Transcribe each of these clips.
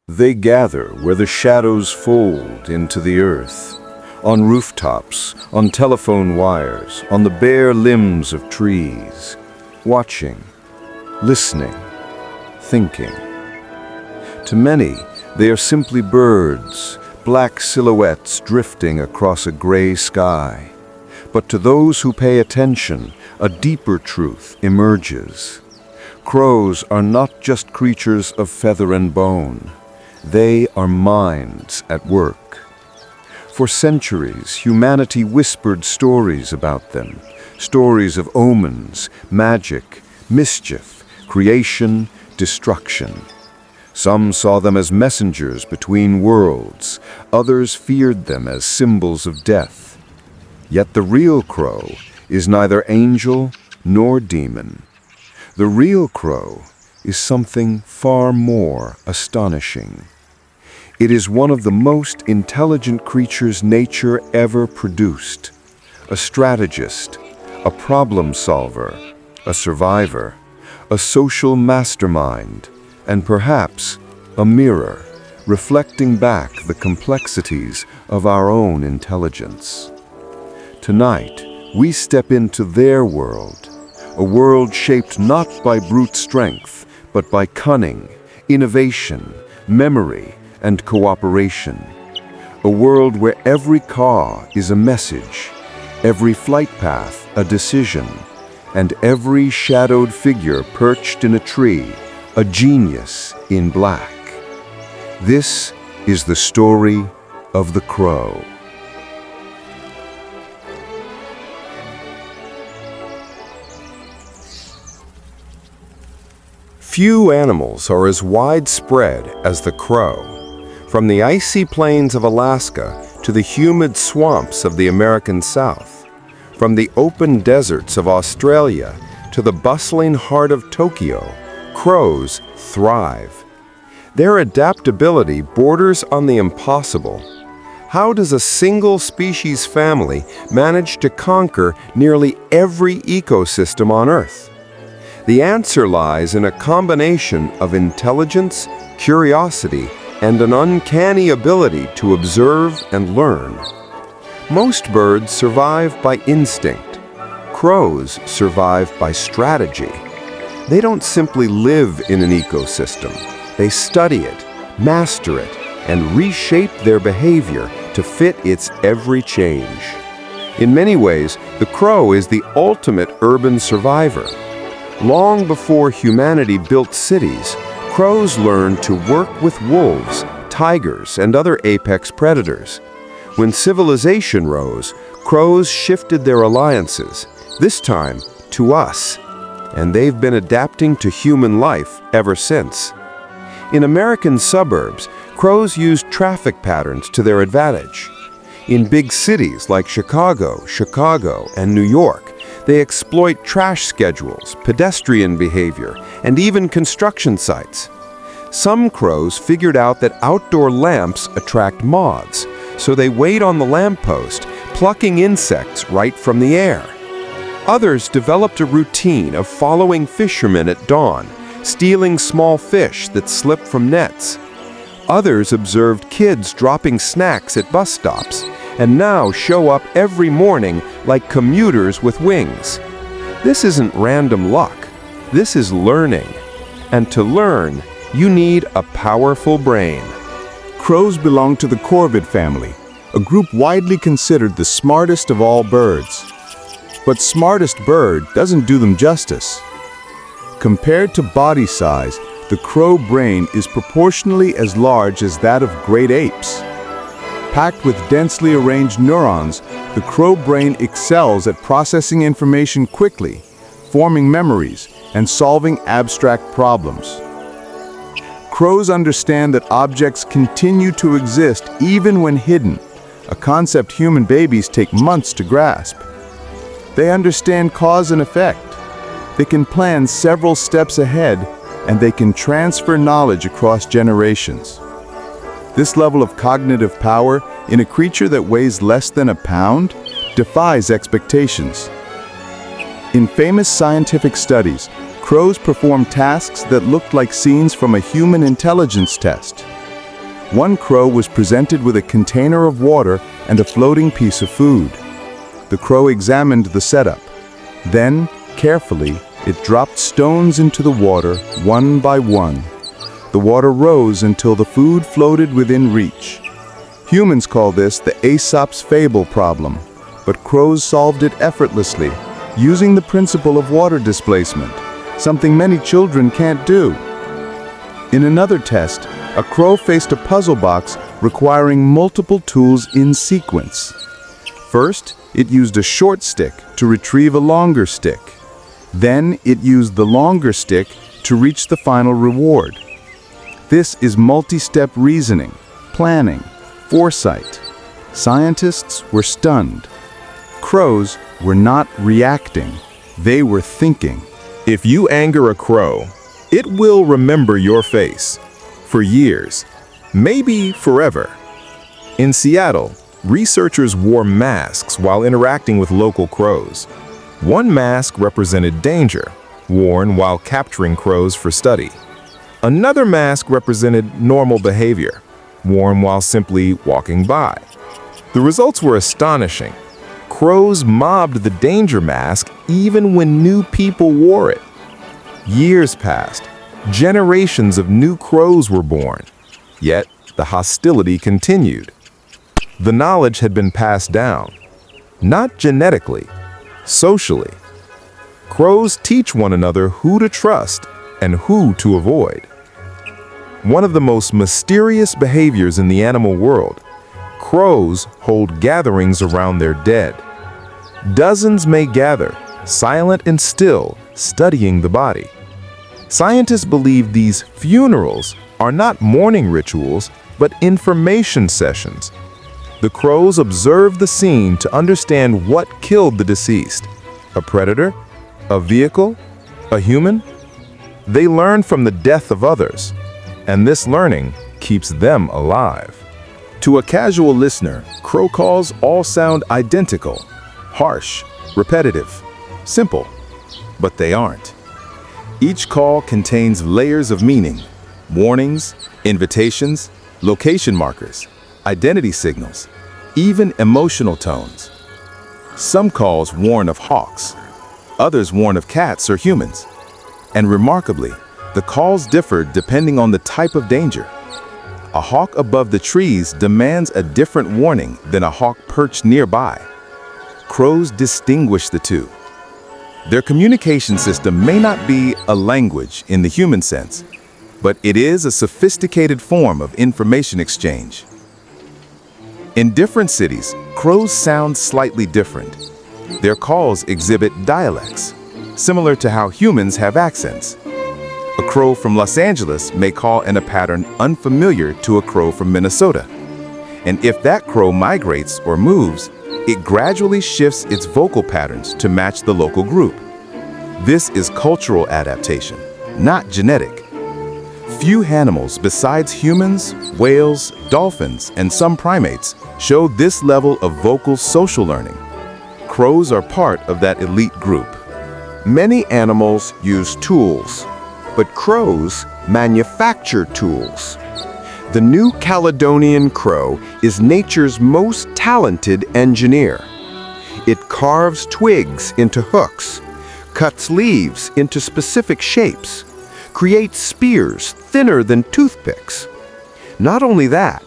They gather where the shadows fold into the earth, on rooftops, on telephone wires, on the bare limbs of trees, watching, listening, thinking. To many, they are simply birds, black silhouettes drifting across a gray sky. But to those who pay attention, a deeper truth emerges. Crows are not just creatures of feather and bone. They are minds at work. For centuries, humanity whispered stories about them, stories of omens, magic, mischief, creation, destruction. Some saw them as messengers between worlds, others feared them as symbols of death. Yet the real crow is neither angel nor demon. The real crow is something far more astonishing. It is one of the most intelligent creatures nature ever produced. A strategist, a problem solver, a survivor, a social mastermind, and perhaps a mirror, reflecting back the complexities of our own intelligence. Tonight, we step into their world, a world shaped not by brute strength, but by cunning, innovation, memory, and cooperation. A world where every caw is a message, every flight path a decision, and every shadowed figure perched in a tree, a genius in black. This is the story of the crow. Few animals are as widespread as the crow. From the icy plains of Alaska to the humid swamps of the American South, from the open deserts of Australia to the bustling heart of Tokyo, crows thrive. Their adaptability borders on the impossible. How does a single species family manage to conquer nearly every ecosystem on Earth? The answer lies in a combination of intelligence, curiosity, and an uncanny ability to observe and learn. Most birds survive by instinct. Crows survive by strategy. They don't simply live in an ecosystem. They study it, master it, and reshape their behavior to fit its every change. In many ways, the crow is the ultimate urban survivor. Long before humanity built cities, crows learned to work with wolves, tigers, and other apex predators. When civilization rose, crows shifted their alliances, this time to us, and they've been adapting to human life ever since. In American suburbs, crows use traffic patterns to their advantage. In big cities like Chicago, and New York, they exploit trash schedules, pedestrian behavior, and even construction sites. Some crows figured out that outdoor lamps attract moths, so they wait on the lamppost, plucking insects right from the air. Others developed a routine of following fishermen at dawn, stealing small fish that slipped from nets. Others observed kids dropping snacks at bus stops, and now show up every morning like commuters with wings. This isn't random luck. This is learning. And to learn, you need a powerful brain. Crows belong to the corvid family, a group widely considered the smartest of all birds. But smartest bird doesn't do them justice. Compared to body size, the crow brain is proportionally as large as that of great apes. Packed with densely arranged neurons, the crow brain excels at processing information quickly, forming memories, and solving abstract problems. Crows understand that objects continue to exist even when hidden, a concept human babies take months to grasp. They understand cause and effect. They can plan several steps ahead, and they can transfer knowledge across generations. This level of cognitive power in a creature that weighs less than a pound defies expectations. In famous scientific studies, crows perform tasks that looked like scenes from a human intelligence test. One crow was presented with a container of water and a floating piece of food. The crow examined the setup. Then, carefully, it dropped stones into the water, one by one. The water rose until the food floated within reach. Humans call this the Aesop's fable problem, but crows solved it effortlessly, using the principle of water displacement, something many children can't do. In another test, a crow faced a puzzle box requiring multiple tools in sequence. First, it used a short stick to retrieve a longer stick. Then, it used the longer stick to reach the final reward. This is multi-step reasoning, planning, foresight. Scientists were stunned. Crows were not reacting, they were thinking. If you anger a crow, it will remember your face for years, maybe forever. In Seattle, researchers wore masks while interacting with local crows. One mask represented danger, worn while capturing crows for study. Another mask represented normal behavior, worn while simply walking by. The results were astonishing. Crows mobbed the danger mask even when new people wore it. Years passed. Generations of new crows were born. Yet, the hostility continued. The knowledge had been passed down, not genetically, socially. Crows teach one another who to trust and who to avoid. One of the most mysterious behaviors in the animal world, crows hold gatherings around their dead. Dozens may gather, silent and still, studying the body. Scientists believe these funerals are not mourning rituals, but information sessions. The crows observe the scene to understand what killed the deceased. A predator? A vehicle? A human? They learn from the death of others, and this learning keeps them alive. To a casual listener, crow calls all sound identical, harsh, repetitive, simple, but they aren't. Each call contains layers of meaning, warnings, invitations, location markers, identity signals, even emotional tones. Some calls warn of hawks, others warn of cats or humans. And remarkably, the calls differ depending on the type of danger. A hawk above the trees demands a different warning than a hawk perched nearby. Crows distinguish the two. Their communication system may not be a language in the human sense, but it is a sophisticated form of information exchange. In different cities, crows sound slightly different. Their calls exhibit dialects, similar to how humans have accents. A crow from Los Angeles may call in a pattern unfamiliar to a crow from Minnesota. And if that crow migrates or moves, it gradually shifts its vocal patterns to match the local group. This is cultural adaptation, not genetic. Few animals besides humans, whales, dolphins, and some primates show this level of vocal social learning. Crows are part of that elite group. Many animals use tools, but crows manufacture tools. The New Caledonian crow is nature's most talented engineer. It carves twigs into hooks, cuts leaves into specific shapes, creates spears thinner than toothpicks. Not only that,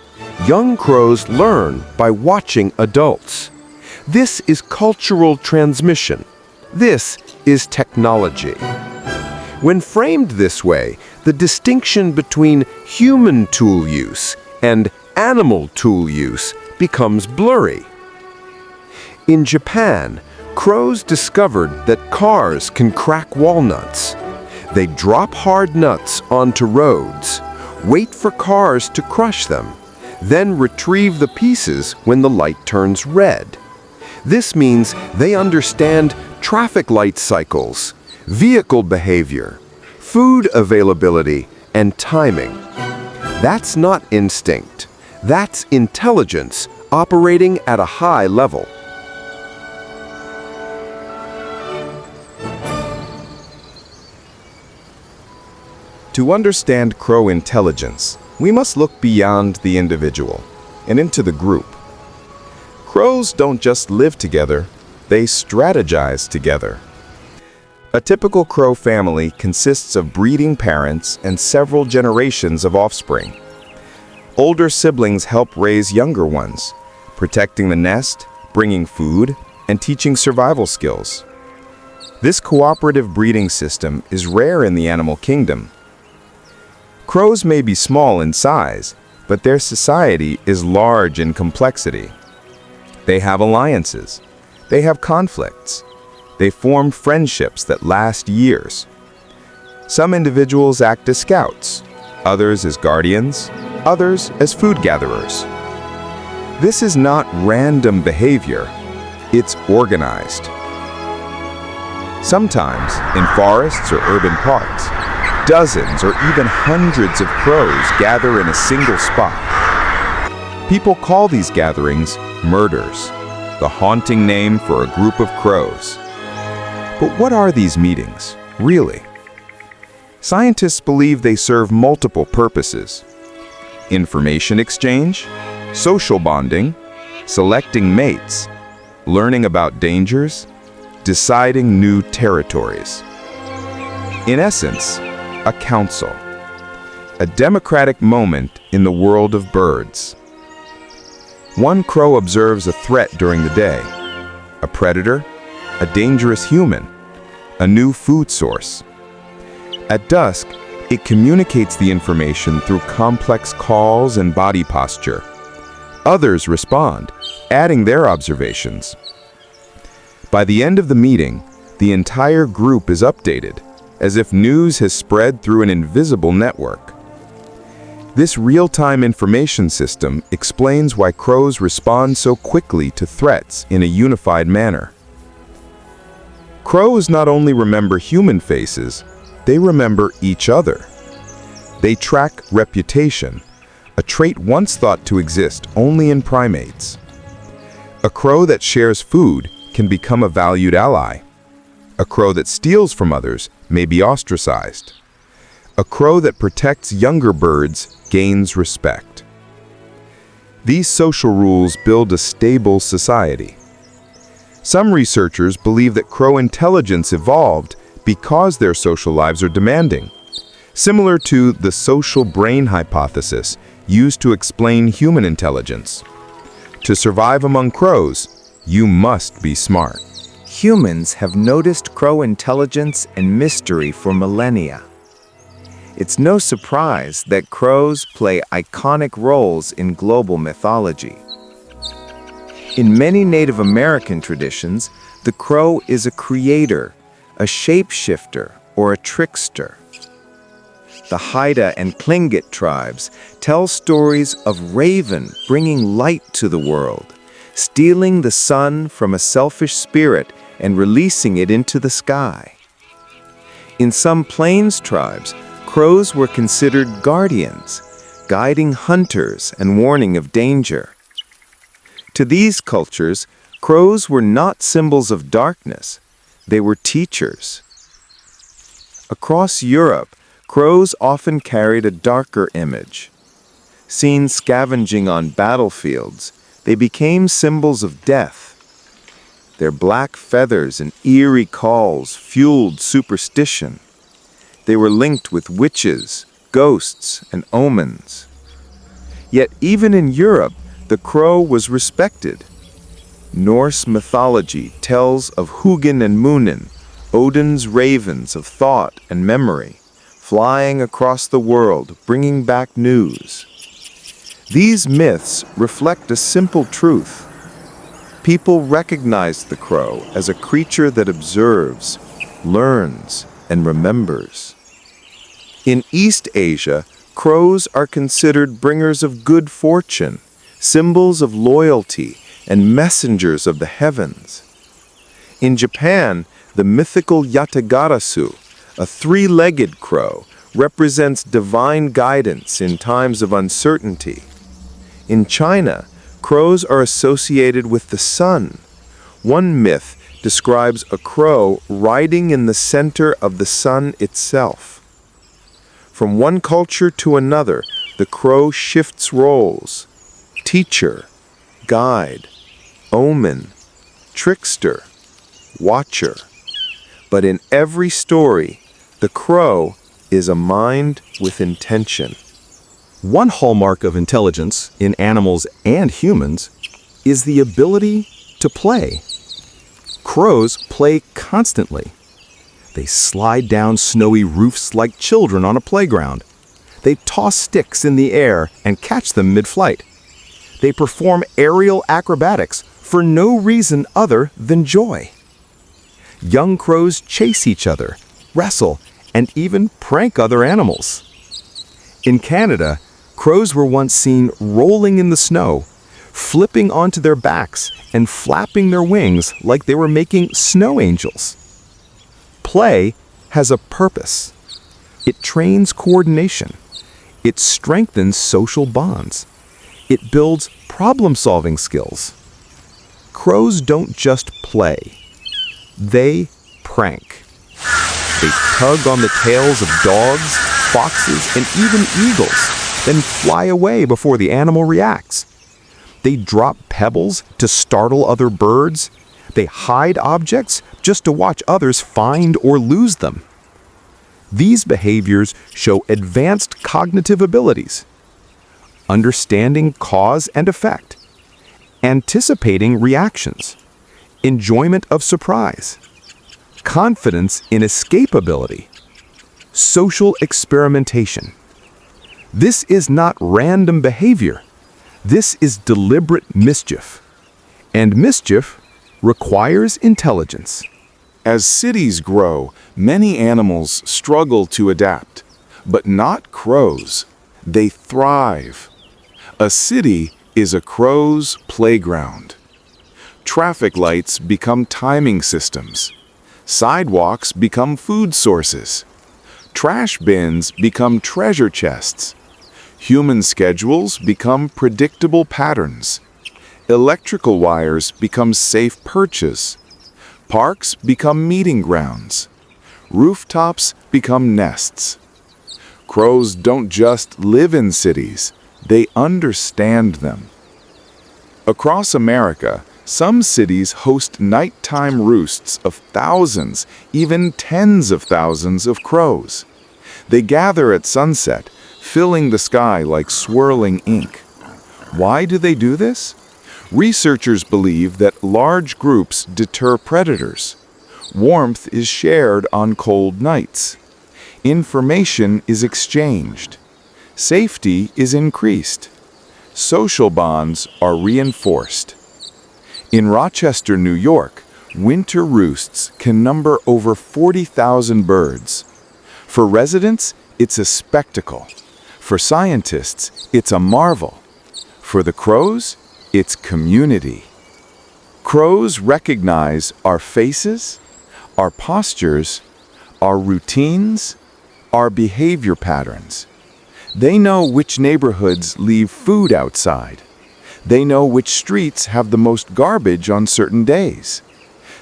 young crows learn by watching adults. This is cultural transmission. This is technology. When framed this way, the distinction between human tool use and animal tool use becomes blurry. In Japan, crows discovered that cars can crack walnuts. They drop hard nuts onto roads, wait for cars to crush them, then retrieve the pieces when the light turns red. This means they understand traffic light cycles, vehicle behavior, food availability, and timing. That's not instinct. That's intelligence operating at a high level. To understand crow intelligence, we must look beyond the individual and into the group. Crows don't just live together, they strategize together. A typical crow family consists of breeding parents and several generations of offspring. Older siblings help raise younger ones, protecting the nest, bringing food, and teaching survival skills. This cooperative breeding system is rare in the animal kingdom. Crows may be small in size, but their society is large in complexity. They have alliances. They have conflicts. They form friendships that last years. Some individuals act as scouts, others as guardians, others as food gatherers. This is not random behavior, it's organized. Sometimes, in forests or urban parks, dozens or even hundreds of crows gather in a single spot. People call these gatherings murders, the haunting name for a group of crows. But what are these meetings, really? Scientists believe they serve multiple purposes: information exchange, social bonding, selecting mates, learning about dangers, deciding new territories. In essence, a council, a democratic moment in the world of birds. One crow observes a threat during the day, a predator, a dangerous human, a new food source. At dusk, it communicates the information through complex calls and body posture. Others respond, adding their observations. By the end of the meeting, the entire group is updated, as if news has spread through an invisible network. This real-time information system explains why crows respond so quickly to threats in a unified manner. Crows not only remember human faces, they remember each other. They track reputation, a trait once thought to exist only in primates. A crow that shares food can become a valued ally. A crow that steals from others may be ostracized. A crow that protects younger birds gains respect. These social rules build a stable society. Some researchers believe that crow intelligence evolved because their social lives are demanding, similar to the social brain hypothesis used to explain human intelligence. To survive among crows, you must be smart. Humans have noticed crow intelligence and mystery for millennia. It's no surprise that crows play iconic roles in global mythology. In many Native American traditions, the crow is a creator, a shapeshifter, or a trickster. The Haida and Tlingit tribes tell stories of Raven bringing light to the world, stealing the sun from a selfish spirit and releasing it into the sky. In some Plains tribes, crows were considered guardians, guiding hunters and warning of danger. To these cultures, crows were not symbols of darkness, they were teachers. Across Europe, crows often carried a darker image. Seen scavenging on battlefields, they became symbols of death. Their black feathers and eerie calls fueled superstition. They were linked with witches, ghosts, and omens. Yet even in Europe, the crow was respected. Norse mythology tells of Hugin and Munin, Odin's ravens of thought and memory, flying across the world, bringing back news. These myths reflect a simple truth. People recognize the crow as a creature that observes, learns, and remembers. In East Asia, crows are considered bringers of good fortune, symbols of loyalty, and messengers of the heavens. In Japan, the mythical Yatagarasu, a three-legged crow, represents divine guidance in times of uncertainty. In China, crows are associated with the sun. One myth describes a crow riding in the center of the sun itself. From one culture to another, the crow shifts roles: teacher, guide, omen, trickster, watcher. But in every story, the crow is a mind with intention. One hallmark of intelligence in animals and humans is the ability to play. Crows play constantly. They slide down snowy roofs like children on a playground. They toss sticks in the air and catch them mid-flight. They perform aerial acrobatics for no reason other than joy. Young crows chase each other, wrestle, and even prank other animals. In Canada, crows were once seen rolling in the snow, flipping onto their backs and flapping their wings like they were making snow angels. Play has a purpose. It trains coordination. It strengthens social bonds. It builds problem-solving skills. Crows don't just play. They prank. They tug on the tails of dogs, foxes, and even eagles, then fly away before the animal reacts. They drop pebbles to startle other birds. They hide objects just to watch others find or lose them. These behaviors show advanced cognitive abilities: understanding cause and effect, anticipating reactions, enjoyment of surprise, confidence in escapability, social experimentation. This is not random behavior. This is deliberate mischief. And mischief requires intelligence. As cities grow, many animals struggle to adapt, but not crows. They thrive. A city is a crow's playground. Traffic lights become timing systems. Sidewalks become food sources. Trash bins become treasure chests. Human schedules become predictable patterns. Electrical wires become safe perches. Parks become meeting grounds. Rooftops become nests. Crows don't just live in cities, they understand them. Across America, some cities host nighttime roosts of thousands, even tens of thousands of crows. They gather at sunset, filling the sky like swirling ink. Why do they do this? Researchers believe that large groups deter predators. Warmth is shared on cold nights. Information is exchanged. Safety is increased. Social bonds are reinforced. In Rochester, New York, winter roosts can number over 40,000 birds. For residents, it's a spectacle. For scientists, it's a marvel. For the crows, it's community. Crows recognize our faces, our postures, our routines, our behavior patterns. They know which neighborhoods leave food outside. They know which streets have the most garbage on certain days.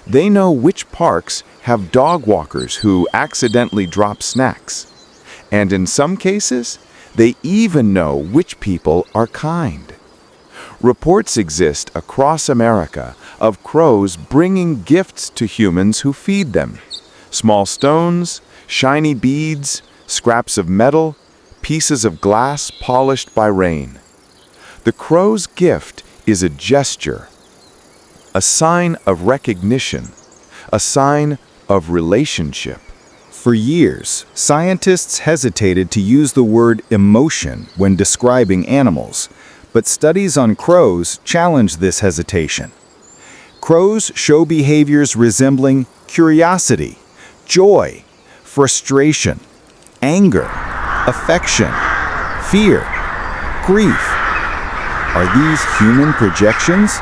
They know which parks have dog walkers who accidentally drop snacks. And in some cases, they even know which people are kind. Reports exist across America of crows bringing gifts to humans who feed them. Small stones, shiny beads, scraps of metal, pieces of glass polished by rain. The crow's gift is a gesture, a sign of recognition, a sign of relationship. For years, scientists hesitated to use the word emotion when describing animals, but studies on crows challenge this hesitation. Crows show behaviors resembling curiosity, joy, frustration, anger, affection, fear, grief. Are these human projections?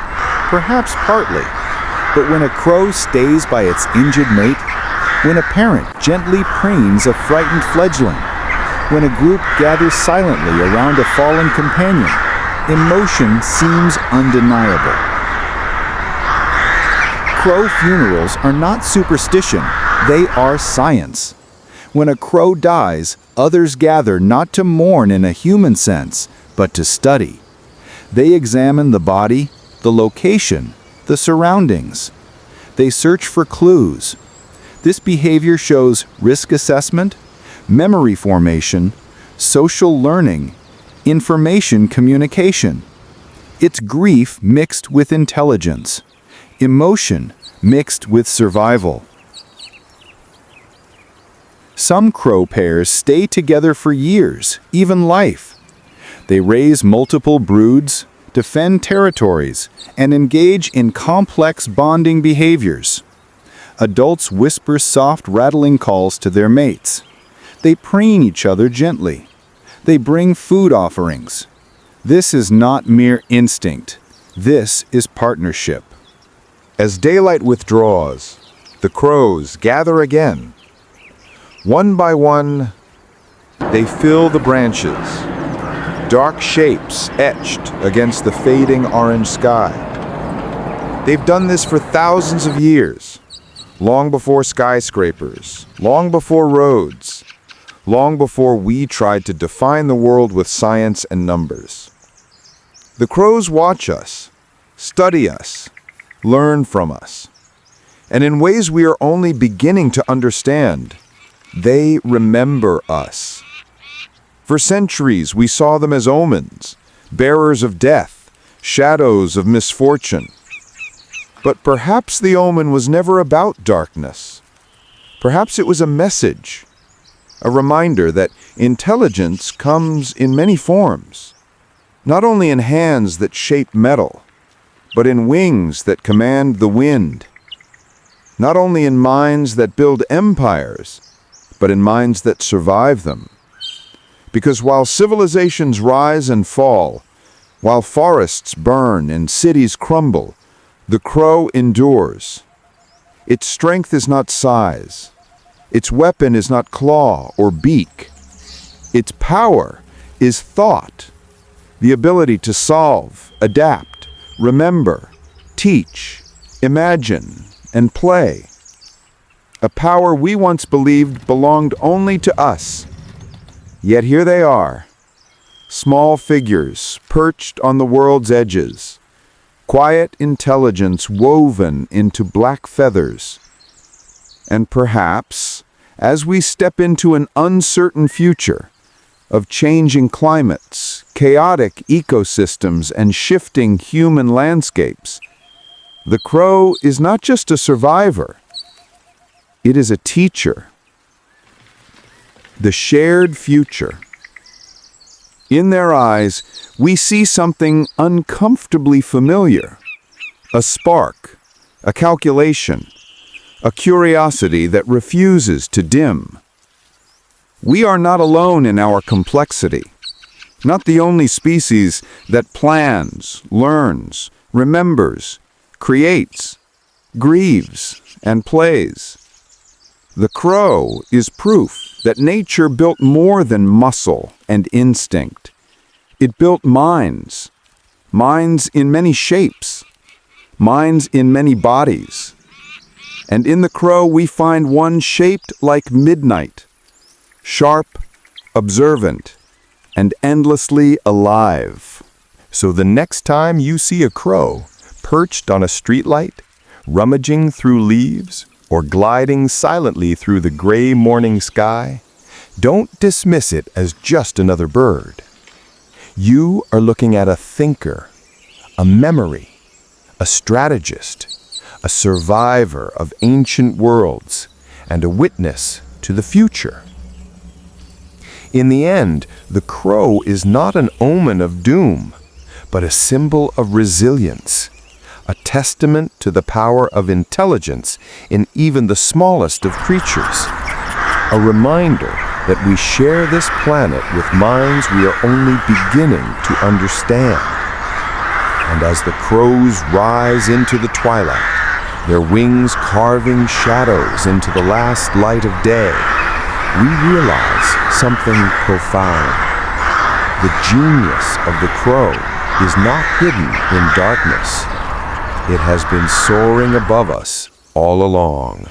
Perhaps partly. But when a crow stays by its injured mate, when a parent gently preens a frightened fledgling, when a group gathers silently around a fallen companion, emotion seems undeniable. Crow funerals are not superstition, they are science. When a crow dies, others gather not to mourn in a human sense, but to study. They examine the body, the location, the surroundings. They search for clues. This behavior shows risk assessment, memory formation, social learning, information communication. It's grief mixed with intelligence, emotion mixed with survival. Some crow pairs stay together for years, even life. They raise multiple broods, defend territories, and engage in complex bonding behaviors. Adults whisper soft rattling calls to their mates. They preen each other gently. They bring food offerings. This is not mere instinct. This is partnership. As daylight withdraws, the crows gather again. One by one, they fill the branches, dark shapes etched against the fading orange sky. They've done this for thousands of years, long before skyscrapers, long before roads, long before we tried to define the world with science and numbers. The crows watch us, study us, learn from us, and in ways we are only beginning to understand, they remember us. For centuries, we saw them as omens, bearers of death, shadows of misfortune. But perhaps the omen was never about darkness. Perhaps it was a message, a reminder that intelligence comes in many forms, not only in hands that shape metal, but in wings that command the wind, not only in minds that build empires, but in minds that survive them. Because while civilizations rise and fall, while forests burn and cities crumble, the crow endures. Its strength is not size. Its weapon is not claw or beak. Its power is thought, the ability to solve, adapt, remember, teach, imagine, and play. A power we once believed belonged only to us. Yet here they are, small figures perched on the world's edges, quiet intelligence woven into black feathers. And perhaps, as we step into an uncertain future of changing climates, chaotic ecosystems, and shifting human landscapes, the crow is not just a survivor. It is a teacher. The shared future. In their eyes, we see something uncomfortably familiar. A spark, a calculation, a curiosity that refuses to dim. We are not alone in our complexity, not the only species that plans, learns, remembers, creates, grieves, and plays. The crow is proof that nature built more than muscle and instinct. It built minds, minds in many shapes, minds in many bodies. And in the crow we find one shaped like midnight, sharp, observant, and endlessly alive. So the next time you see a crow perched on a streetlight, rummaging through leaves, or gliding silently through the gray morning sky, don't dismiss it as just another bird. You are looking at a thinker, a memory, a strategist, a survivor of ancient worlds, and a witness to the future. In the end, the crow is not an omen of doom, but a symbol of resilience, a testament to the power of intelligence in even the smallest of creatures, a reminder that we share this planet with minds we are only beginning to understand. And as the crows rise into the twilight, their wings carving shadows into the last light of day, we realize something profound. The genius of the crow is not hidden in darkness. It has been soaring above us all along.